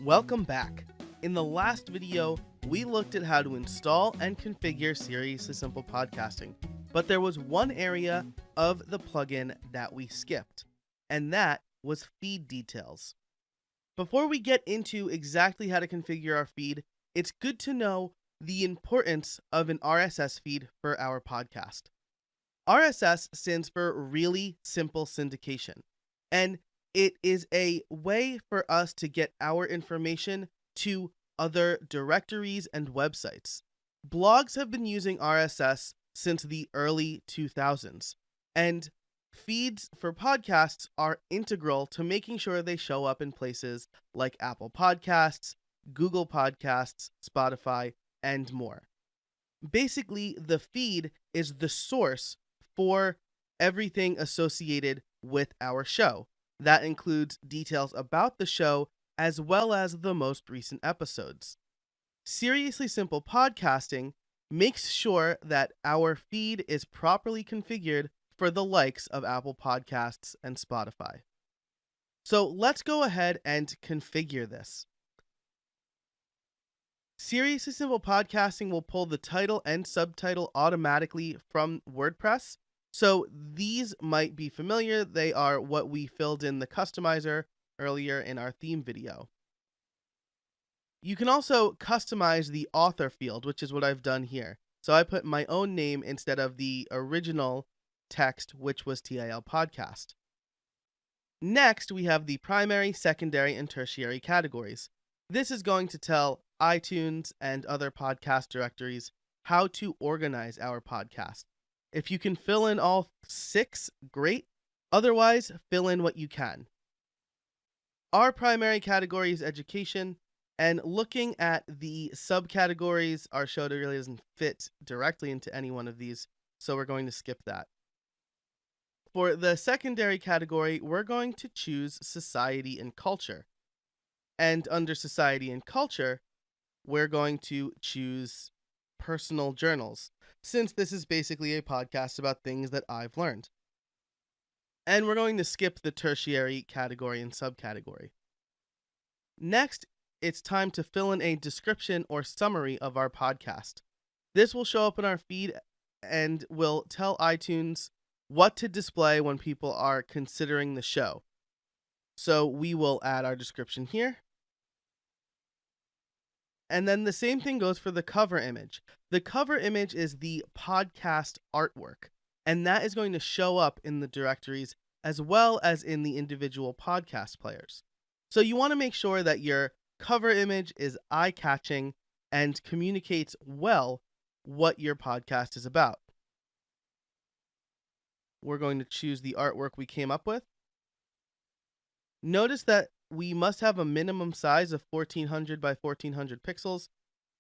Welcome back. In the last video, we looked at how to install and configure Seriously Simple Podcasting, but there was one area of the plugin that we skipped, and that was feed details. Before we get into exactly how to configure our feed, it's good to know the importance of an RSS feed for our podcast. RSS stands for Really Simple Syndication, and it is a way for us to get our information to other directories and websites. Blogs have been using RSS since the early 2000s, and feeds for podcasts are integral to making sure they show up in places like Apple Podcasts, Google Podcasts, Spotify, and more. Basically, the feed is the source for everything associated with our show. That includes details about the show as well as the most recent episodes. Seriously Simple Podcasting makes sure that our feed is properly configured for the likes of Apple Podcasts and Spotify. So let's go ahead and configure this. Seriously Simple Podcasting will pull the title and subtitle automatically from WordPress. So these might be familiar. They are what we filled in the customizer earlier in our theme video. You can also customize the author field, which is what I've done here. So I put my own name instead of the original text, which was TIL Podcast. Next, we have the primary, secondary, and tertiary categories. This is going to tell iTunes and other podcast directories how to organize our podcast. If you can fill in all 6, great. Otherwise, fill in what you can. Our primary category is education, and looking at the subcategories, our show really doesn't fit directly into any one of these, so we're going to skip that. For the secondary category, we're going to choose society and culture. And under society and culture, we're going to choose personal journals, since this is basically a podcast about things that I've learned. And we're going to skip the tertiary category and subcategory. Next, it's time to fill in a description or summary of our podcast. This will show up in our feed and will tell iTunes what to display when people are considering the show. So we will add our description here. And then the same thing goes for the cover image. The cover image is the podcast artwork, and that is going to show up in the directories as well as in the individual podcast players. So you want to make sure that your cover image is eye-catching and communicates well what your podcast is about. We're going to choose the artwork we came up with. Notice that we must have a minimum size of 1400 by 1400 pixels,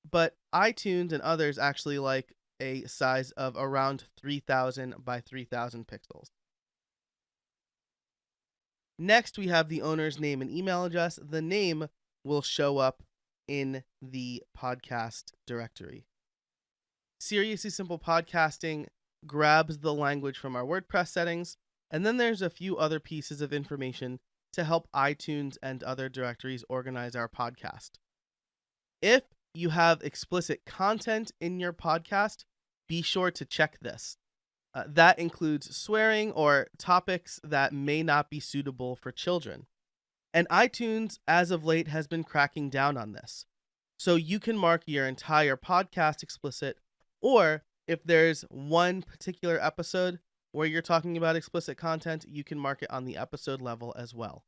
but iTunes and others actually like a size of around 3000 by 3000 pixels. Next, we have the owner's name and email address. The name will show up in the podcast directory. Seriously Simple Podcasting grabs the language from our WordPress settings, and then there's a few other pieces of information to help iTunes and other directories organize our podcast. If you have explicit content in your podcast, be sure to check this. That includes swearing or topics that may not be suitable for children. And iTunes, as of late, has been cracking down on this. So you can mark your entire podcast explicit, or if there's one particular episode where you're talking about explicit content, you can mark it on the episode level as well.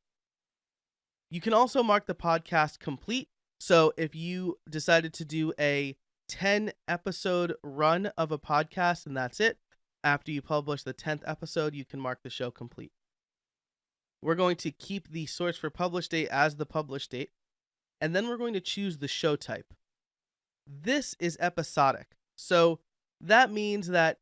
You can also mark the podcast complete. So if you decided to do a 10 episode run of a podcast and that's it, after you publish the 10th episode, you can mark the show complete. We're going to keep the source for publish date as the publish date, and then we're going to choose the show type. This is episodic. So that means that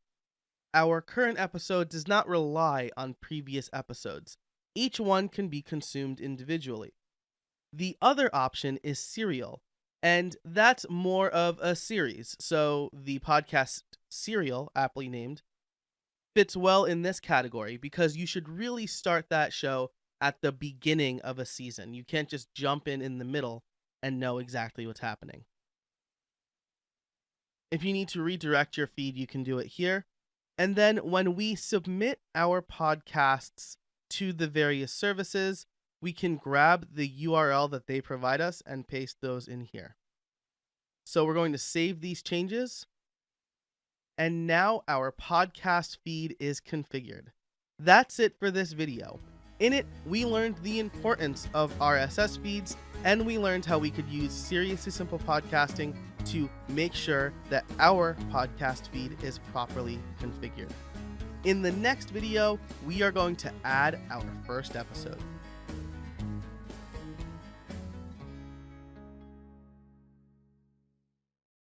our current episode does not rely on previous episodes. Each one can be consumed individually. The other option is serial, and that's more of a series. So the podcast Serial, aptly named, fits well in this category because you should really start that show at the beginning of a season. You can't just jump in the middle and know exactly what's happening. If you need to redirect your feed, you can do it here. And then when we submit our podcasts to the various services, we can grab the URL that they provide us and paste those in here. So we're going to save these changes. And now our podcast feed is configured. That's it for this video. In it, we learned the importance of RSS feeds, and we learned how we could use Seriously Simple Podcasting to make sure that our podcast feed is properly configured. In the next video, we are going to add our first episode.